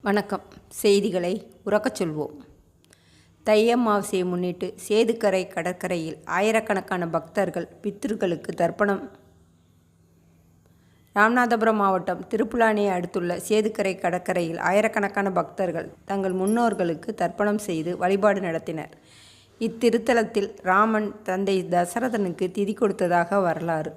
வணக்கம். செய்திகளை உறக்கச் சொல்வோம். தை அமாவாசையை முன்னிட்டு சேதுக்கரை கடற்கரையில் ஆயிரக்கணக்கான பக்தர்கள் பித்ருக்களுக்கு தர்ப்பணம். ராமநாதபுரம் மாவட்டம் திருப்புலானியை அடுத்துள்ள சேதுக்கரை கடற்கரையில் ஆயிரக்கணக்கான பக்தர்கள் தங்கள் முன்னோர்களுக்கு தர்ப்பணம் செய்து வழிபாடு நடத்தினர். இத்திருத்தலத்தில் ராமன் தந்தை தசரதனுக்கு திதி கொடுத்ததாக வரலாறு.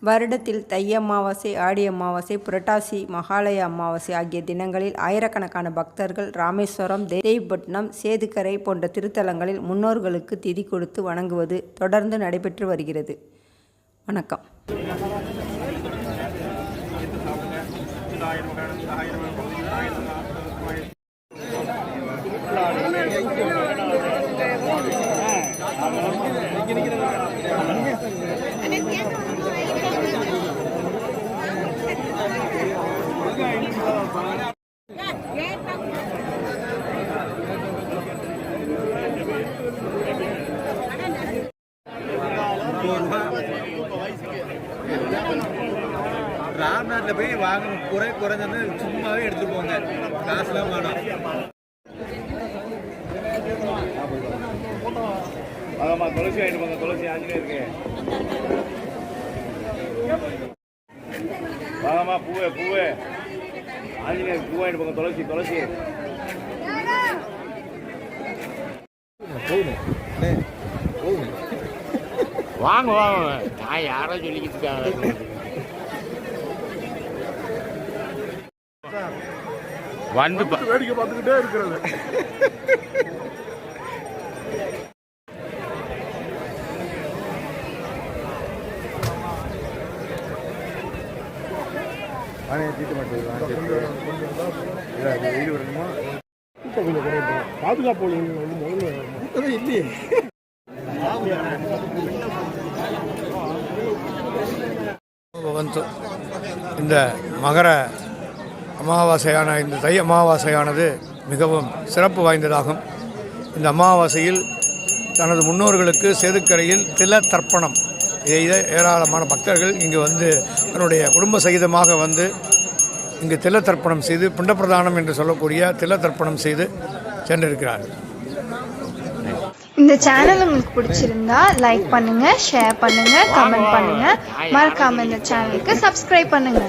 வருடத்தில் தை அமாவாசை, ஆடி அமாவாசை, புரட்டாசி, மகாலய அமாவாசை ஆகிய தினங்களில் ஆயிரக்கணக்கான பக்தர்கள் ராமேஸ்வரம், தேவிப்பட்டினம், சேதுக்கரை போன்ற திருத்தலங்களில் முன்னோர்களுக்கு திதி கொடுத்து வணங்குவது தொடர்ந்து நடைபெற்று வருகிறது. வணக்கம். ராம்நாட்டில் போய் வாங்கணும், குறைஞ்சது சும்மாவே எடுத்துட்டு போங்க, காசுலாம் வேணும். ஆமாம்மா, துளசி வாங்கிட்டு போங்க, துளசி ஆஞ்சிலே இருக்கு. வாங்கம்மா, பூவே ஆஞ்சிலே பூ வாங்கிட்டு போங்க, துளசி வாங்க நான் யாரோ சொல்லிக்கிட்டு இருக்காங்க. வந்து வேடிக்கை பார்த்துக்கிட்டே இருக்கிறது. பாதுகாப்பு இல்லையே. இந்த மகர அமாவாசையான இந்த தை அமாவாசையானது மிகவும் சிறப்பு வாய்ந்ததாகும். இந்த அமாவாசையில் தனது முன்னோர்களுக்கு சேதுக்கரையில் தில தர்ப்பணம் ஏராளமான பக்தர்கள் இங்கு வந்து தன்னுடைய குடும்ப சகிதமாக வந்து இங்கு தில தர்ப்பணம் செய்து பிண்டப்பிரதானம் என்று சொல்லக்கூடிய தில தர்ப்பணம் செய்து சென்றிருக்கிறார்கள். இந்த சேனல் உங்களுக்கு பிடிச்சிருந்தா லைக் பண்ணுங்க, ஷேர் பண்ணுங்க, கமெண்ட் பண்ணுங்க. மறக்காம இந்த சேனலுக்கு சப்ஸ்கிரைப் பண்ணுங்க.